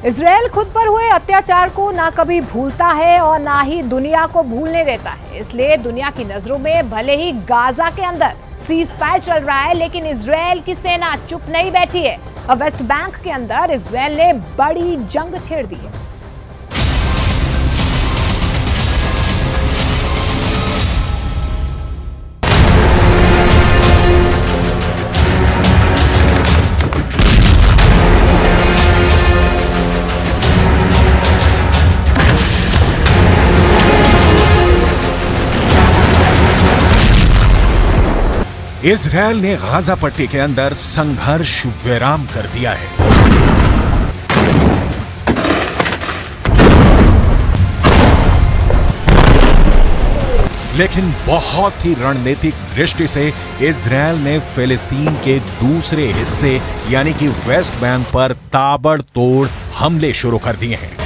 Israel खुद पर हुए अत्याचार को ना कभी भूलता है और ना ही दुनिया को भूलने देता है। इसलिए दुनिया की नजरों में भले ही गाजा के अंदर सीज फायर चल रहा है, लेकिन इजराइल की सेना चुप नहीं बैठी है और वेस्ट बैंक के अंदर इजराइल ने बड़ी जंग छेड़ दी है। इजरायल ने गाजा पट्टी के अंदर संघर्ष विराम कर दिया है। लेकिन बहुत ही रणनीतिक दृष्टि से इजरायल ने फिलिस्तीन के दूसरे हिस्से यानी कि वेस्ट बैंक पर ताबड़तोड़ हमले शुरू कर दिए हैं।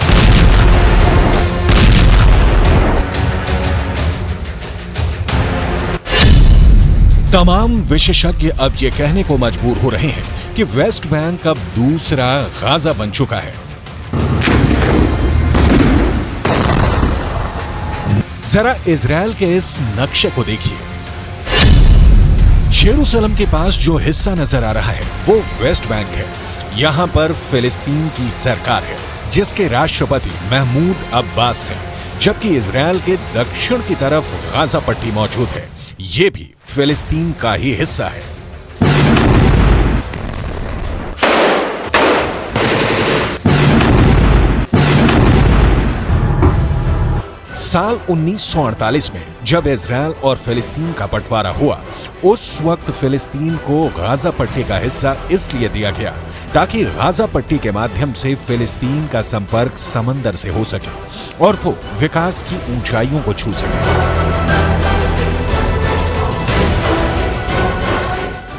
तमाम विशेषज्ञ अब ये कहने को मजबूर हो रहे हैं कि वेस्ट बैंक अब दूसरा गाजा बन चुका है। जरा इजरायल के इस नक्शे को देखिए। जेरूसलम के पास जो हिस्सा नजर आ रहा है वो वेस्ट बैंक है। यहां पर फिलिस्तीन की सरकार है जिसके राष्ट्रपति महमूद अब्बास हैं, जबकि इजरायल के दक्षिण की तरफ गाजा पट्टी मौजूद है। ये भी फिलिस्तीन का ही हिस्सा है। साल 1948 में जब इजरायल और फिलिस्तीन का बंटवारा हुआ, उस वक्त फिलिस्तीन को गाजा पट्टी का हिस्सा इसलिए दिया गया ताकि गाजा पट्टी के माध्यम से फिलिस्तीन का संपर्क समंदर से हो सके और वो विकास की ऊंचाइयों को छू सके।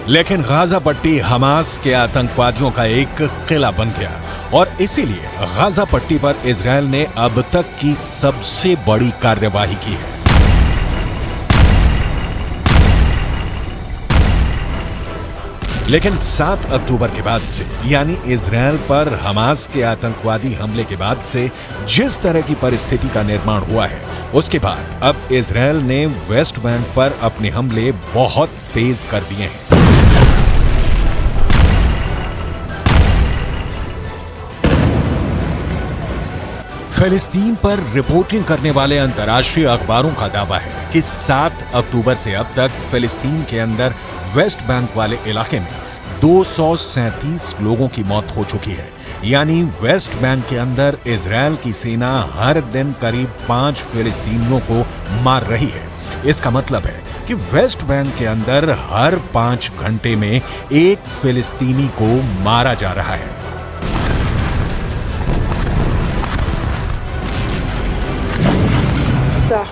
लेकिन गाजा पट्टी हमास के आतंकवादियों का एक किला बन गया और इसीलिए गाजा पट्टी पर इजरायल ने अब तक की सबसे बड़ी कार्यवाही की है। लेकिन 7 अक्टूबर के बाद से यानी इजरायल पर हमास के आतंकवादी हमले के बाद से जिस तरह की परिस्थिति का निर्माण हुआ है, उसके बाद अब इजरायल ने वेस्ट बैंक पर अपने हमले बहुत तेज कर दिए हैं। फिलिस्तीन पर रिपोर्टिंग करने वाले अंतर्राष्ट्रीय अखबारों का दावा है कि 7 अक्टूबर से अब तक फिलिस्तीन के अंदर वेस्ट बैंक वाले इलाके में 237 लोगों की मौत हो चुकी है। यानी वेस्ट बैंक के अंदर इजरायल की सेना हर दिन करीब 5 फिलिस्तीनियों को मार रही है। इसका मतलब है कि वेस्ट बैंक के अंदर हर 5 घंटे में एक फिलिस्तीनी को मारा जा रहा है।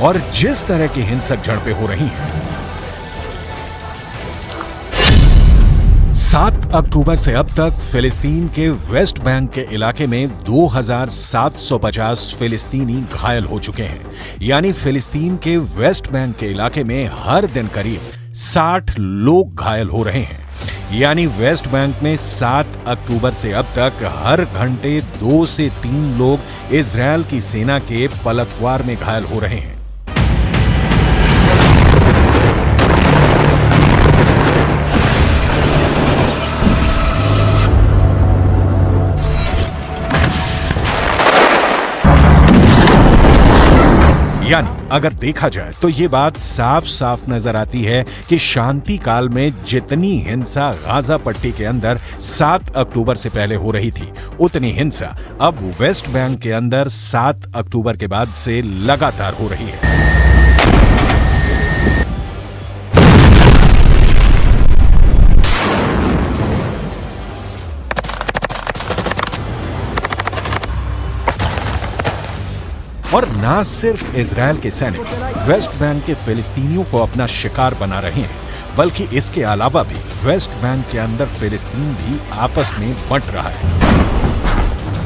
और जिस तरह की हिंसक झड़पें हो रही हैं, 7 अक्टूबर से अब तक फिलिस्तीन के वेस्ट बैंक के इलाके में 2750 फिलिस्तीनी घायल हो चुके हैं। यानी फिलिस्तीन के वेस्ट बैंक के इलाके में हर दिन करीब 60 लोग घायल हो रहे हैं। यानी वेस्ट बैंक में 7 अक्टूबर से अब तक हर घंटे 2 से 3 लोग इजरायल की सेना के पलटवार में घायल हो रहे हैं। यानी अगर देखा जाए तो ये बात साफ साफ नजर आती है कि शांति काल में जितनी हिंसा गाजा पट्टी के अंदर 7 अक्टूबर से पहले हो रही थी, उतनी हिंसा अब वेस्ट बैंक के अंदर 7 अक्टूबर के बाद से लगातार हो रही है। और ना सिर्फ इजरायल के सैनिक वेस्ट बैंक के फिलिस्तीनियों को अपना शिकार बना रहे हैं, बल्कि इसके अलावा भी वेस्ट बैंक के अंदर फिलिस्तीन भी आपस में बंट रहा है।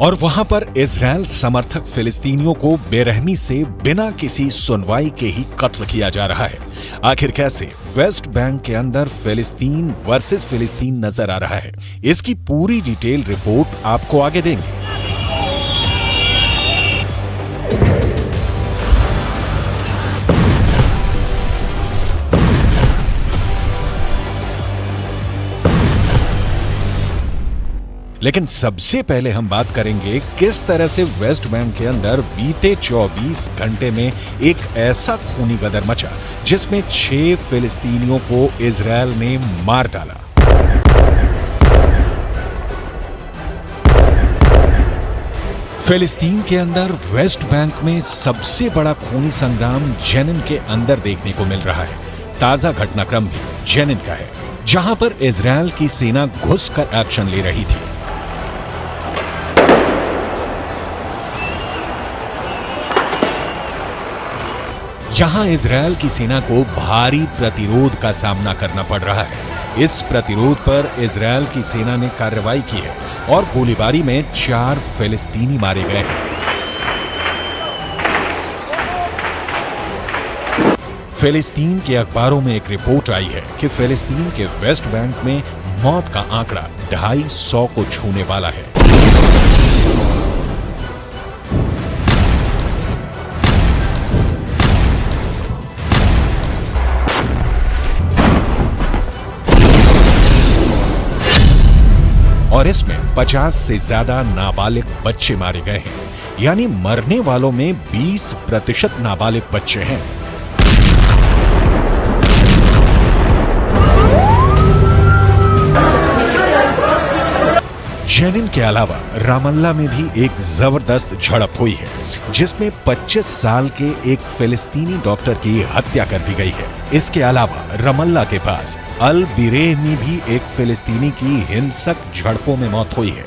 और वहां पर इजरायल समर्थक फिलिस्तीनियों को बेरहमी से बिना किसी सुनवाई के ही कत्ल किया जा रहा है। आखिर कैसे वेस्ट बैंक के अंदर फिलिस्तीन वर्सेस फिलिस्तीन नजर आ रहा है, इसकी पूरी डिटेल रिपोर्ट आपको आगे देंगे। लेकिन सबसे पहले हम बात करेंगे किस तरह से वेस्ट बैंक के अंदर बीते 24 घंटे में एक ऐसा खूनी गदर मचा जिसमें 6 फिलिस्तीनियों को इजरायल ने मार डाला। फिलिस्तीन के अंदर वेस्ट बैंक में सबसे बड़ा खूनी संग्राम जेनिन के अंदर देखने को मिल रहा है। ताजा घटनाक्रम भी जेनिन का है, जहां पर इजरायल की सेना घुसकर एक्शन ले रही थी। यहां इजरायल की सेना को भारी प्रतिरोध का सामना करना पड़ रहा है। इस प्रतिरोध पर इजरायल की सेना ने कार्रवाई की है और गोलीबारी में 4 फिलिस्तीनी मारे गए हैं। फिलिस्तीन के अखबारों में एक रिपोर्ट आई है कि फिलिस्तीन के वेस्ट बैंक में मौत का आंकड़ा 250 को छूने वाला है। और इसमें 50 से ज्यादा नाबालिग बच्चे मारे गए हैं, यानी मरने वालों में 20% नाबालिग बच्चे हैं। जेनिन के अलावा रामल्ला में भी एक जबरदस्त झड़प हुई है, जिसमें 25 साल के एक फिलिस्तीनी डॉक्टर की हत्या कर दी गई है। इसके अलावा रमल्ला के पास अल बिरेह में भी एक फिलिस्तीनी की हिंसक झड़पों में मौत हुई है।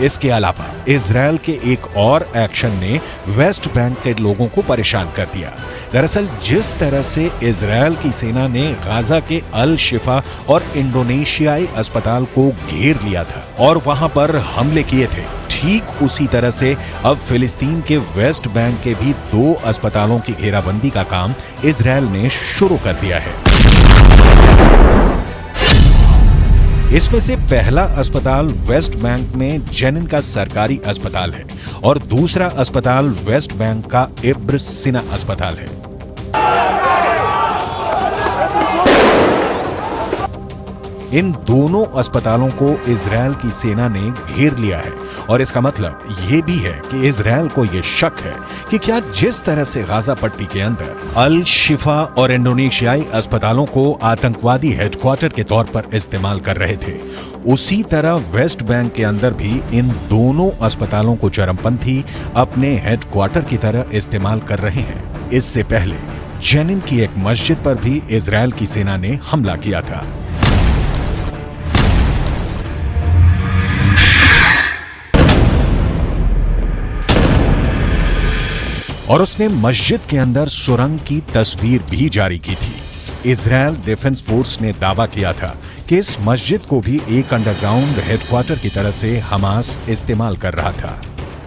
इसके अलावा इजरायल के एक और एक्शन ने वेस्ट बैंक के लोगों को परेशान कर दिया। दरअसल जिस तरह से इजरायल की सेना ने गाजा के अल शिफा और इंडोनेशियाई अस्पताल को घेर लिया था और वहां पर हमले किए थे, ठीक उसी तरह से अब फिलिस्तीन के वेस्ट बैंक के भी 2 अस्पतालों की घेराबंदी का काम इजरायल ने शुरू कर दिया है। इसमें से पहला अस्पताल वेस्ट बैंक में जेनिन का सरकारी अस्पताल है और दूसरा अस्पताल वेस्ट बैंक का इब्र सिना अस्पताल है। इन दोनों अस्पतालों को इजरायल की सेना ने घेर लिया है और इसका मतलब ये भी है कि इजरायल को ये शक है कि क्या जिस तरह से गाजा पट्टी के अंदर अल शिफा और इंडोनेशियाई अस्पतालों को आतंकवादी हेडक्वार्टर के तौर पर इस्तेमाल कर रहे थे, उसी तरह वेस्ट बैंक के अंदर भी इन दोनों अस्पतालों को चरमपंथी अपने हेडक्वार्टर की तरह इस्तेमाल कर रहे हैं। इससे पहले जेनिन की एक मस्जिद पर भी इजरायल की सेना ने हमला किया था। और उसने मस्जिद के अंदर सुरंग की तस्वीर भी जारी की थी। इजरायल डिफेंस फोर्स ने दावा किया था कि इस मस्जिद को भी एक अंडरग्राउंड हेडक्वार्टर की तरह से हमास इस्तेमाल कर रहा था।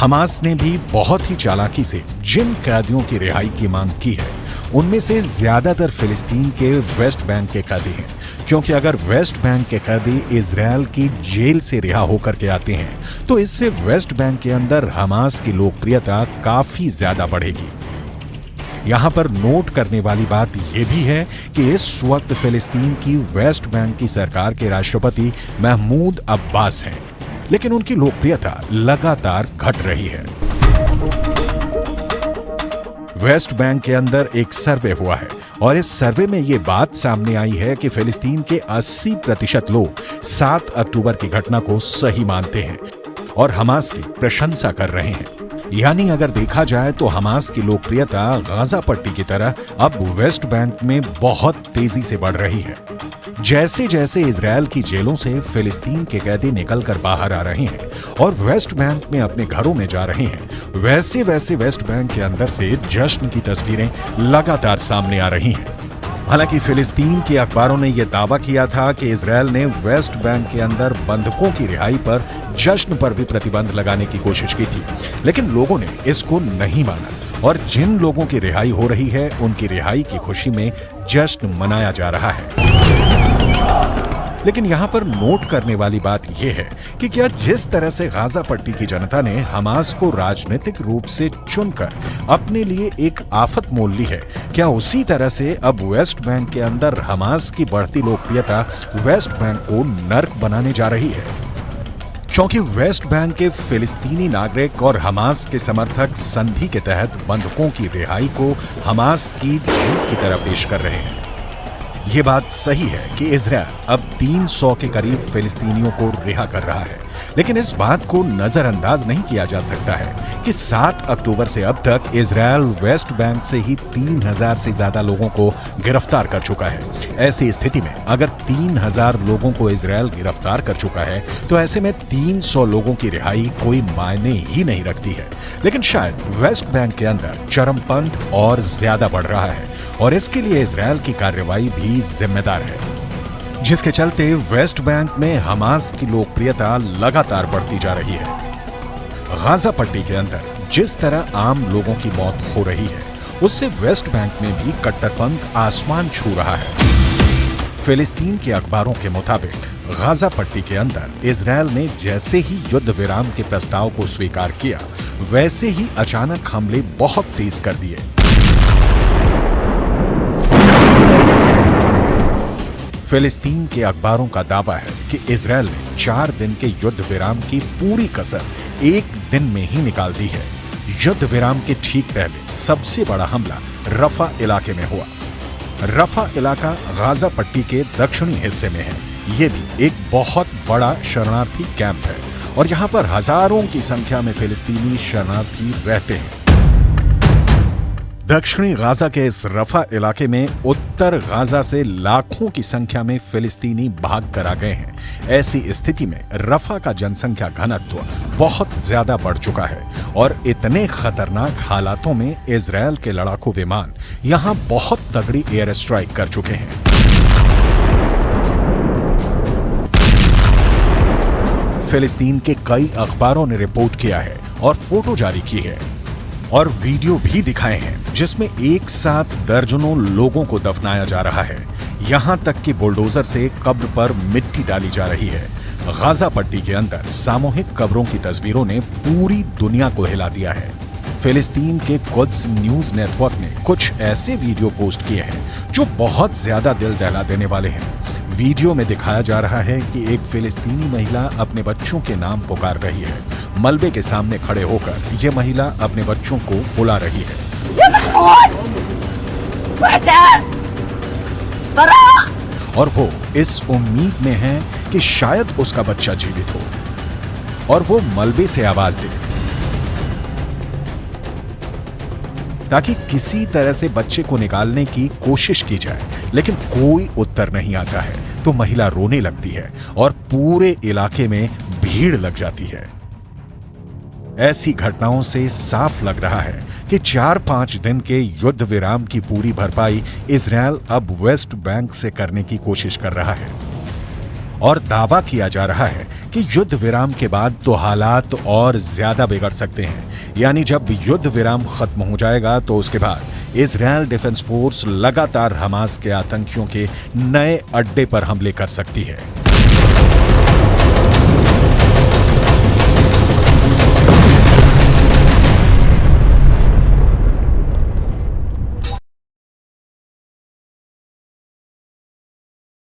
हमास ने भी बहुत ही चालाकी से जिन कैदियों की रिहाई की मांग की है, उनमें से ज्यादातर फिलिस्तीन के वेस्ट बैंक के कैदी हैं, क्योंकि अगर वेस्ट बैंक के कैदी इजरायल की जेल से रिहा होकर के आते हैं तो इससे वेस्ट बैंक के अंदर हमास की लोकप्रियता काफी ज्यादा बढ़ेगी। यहां पर नोट करने वाली बात यह भी है कि इस वक्त फिलिस्तीन की वेस्ट बैंक की सरकार के राष्ट्रपति महमूद अब्बास हैं, लेकिन उनकी लोकप्रियता लगातार घट रही है। वेस्ट बैंक के अंदर एक सर्वे हुआ है और इस सर्वे में यह बात सामने आई है कि फिलिस्तीन के 80% लोग 7 अक्टूबर की घटना को सही मानते हैं और हमास की प्रशंसा कर रहे हैं। यानी अगर देखा जाए तो हमास की लोकप्रियता गाजा पट्टी की तरह अब वेस्ट बैंक में बहुत तेजी से बढ़ रही है। जैसे जैसे इजरायल की जेलों से फिलिस्तीन के कैदी निकलकर बाहर आ रहे हैं और वेस्ट बैंक में अपने घरों में जा रहे हैं, वैसे वैसे वेस्ट बैंक के अंदर से जश्न की तस्वीरें लगातार सामने आ रही हैं। हालांकि फिलिस्तीन के अखबारों ने यह दावा किया था कि इजरायल ने वेस्ट बैंक के अंदर बंधकों की रिहाई पर जश्न पर भी प्रतिबंध लगाने की कोशिश की थी, लेकिन लोगों ने इसको नहीं माना और जिन लोगों की रिहाई हो रही है उनकी रिहाई की खुशी में जश्न मनाया जा रहा है। लेकिन यहाँ पर नोट करने वाली बात यह है कि क्या जिस तरह से गाजा पट्टी की जनता ने हमास को राजनीतिक रूप से चुनकर अपने लिए एक आफत मोल ली है, क्या उसी तरह से अब वेस्ट बैंक के अंदर हमास की बढ़ती लोकप्रियता वेस्ट बैंक को नर्क बनाने जा रही है? क्योंकि वेस्ट बैंक के फिलिस्तीनी नागरिक और हमास के समर्थक संधि के तहत बंधकों की रिहाई को हमास की जीत की तरह पेश कर रहे हैं। ये बात सही है कि इजरायल अब 300 के करीब फिलिस्तीनियों को रिहा कर रहा है, लेकिन इस बात को नजरअंदाज नहीं किया जा सकता है कि 7 अक्टूबर से अब तक इजरायल वेस्ट बैंक से ही 3000 से ज्यादा लोगों को गिरफ्तार कर चुका है। ऐसी स्थिति में अगर 3000 लोगों को इजरायल गिरफ्तार कर चुका है तो ऐसे में 300 लोगों की रिहाई कोई मायने ही नहीं रखती है। लेकिन शायद वेस्ट बैंक के अंदर चरमपंथ और ज्यादा बढ़ रहा है और इसके लिए इजरायल की कार्रवाई भी जिम्मेदार है, जिसके चलते वेस्ट बैंक में हमास की लोकप्रियता लगातार बढ़ती जा रही है। गाजा पट्टी के अंदर जिस तरह आम लोगों की मौत हो रही है, उससे वेस्ट बैंक में भी कट्टरपंथ आसमान छू रहा है। फिलिस्तीन के अखबारों के मुताबिक गाजा पट्टी के अंदर इजरायल ने जैसे ही युद्ध विराम के प्रस्ताव को स्वीकार किया, वैसे ही अचानक हमले बहुत तेज कर दिए। फिलिस्तीन के अखबारों का दावा है कि इजरायल ने 4 दिन के युद्ध विराम की पूरी कसर एक दिन में ही निकाल दी है। युद्ध विराम के ठीक पहले सबसे बड़ा हमला रफा इलाके में हुआ। रफा इलाका गाजा पट्टी के दक्षिणी हिस्से में है। ये भी एक बहुत बड़ा शरणार्थी कैंप है और यहाँ पर हजारों की संख्या में फिलिस्तीनी शरणार्थी रहते हैं। दक्षिणी गाजा के इस रफा इलाके में उत्तर गाजा से लाखों की संख्या में फिलिस्तीनी भाग कर आ गए हैं। ऐसी स्थिति में रफा का जनसंख्या घनत्व बहुत ज्यादा बढ़ चुका है और इतने खतरनाक हालातों में इजरायल के लड़ाकू विमान यहां बहुत तगड़ी एयर स्ट्राइक कर चुके हैं। फिलिस्तीन के कई अखबारों ने रिपोर्ट किया है और फोटो जारी की है और वीडियो भी दिखाए हैं जिसमें एक साथ दर्जनों लोगों को दफनाया जा रहा है। यहां तक कि बुलडोजर से कब्र पर मिट्टी डाली जा रही है। गाजा पट्टी के अंदर सामूहिक कब्रों की तस्वीरों ने पूरी दुनिया को हिला दिया है। फिलिस्तीन के कुद्स न्यूज नेटवर्क ने कुछ ऐसे वीडियो पोस्ट किए हैं जो बहुत ज्यादा दिल दहला देने वाले हैं। वीडियो में दिखाया जा रहा है कि एक फिलिस्तीनी महिला अपने बच्चों के नाम पुकार रही है। मलबे के सामने खड़े होकर यह महिला अपने बच्चों को बुला रही है और वो इस उम्मीद में है कि शायद उसका बच्चा जीवित हो और वो मलबे से आवाज दे ताकि किसी तरह से बच्चे को निकालने की कोशिश की जाए, लेकिन कोई उत्तर नहीं आता है तो महिला रोने लगती है और पूरे इलाके में भीड़ लग जाती है। ऐसी घटनाओं से साफ लग रहा है कि 4-5 दिन के युद्ध विराम की पूरी भरपाई इजरायल अब वेस्ट बैंक से करने की कोशिश कर रहा है और दावा किया जा रहा है कि युद्ध विराम के बाद तो हालात और ज्यादा बिगड़ सकते हैं। यानी जब युद्ध विराम खत्म हो जाएगा तो उसके बाद इजरायल डिफेंस फोर्स लगातार हमास के आतंकियों के नए अड्डे पर हमले कर सकती है।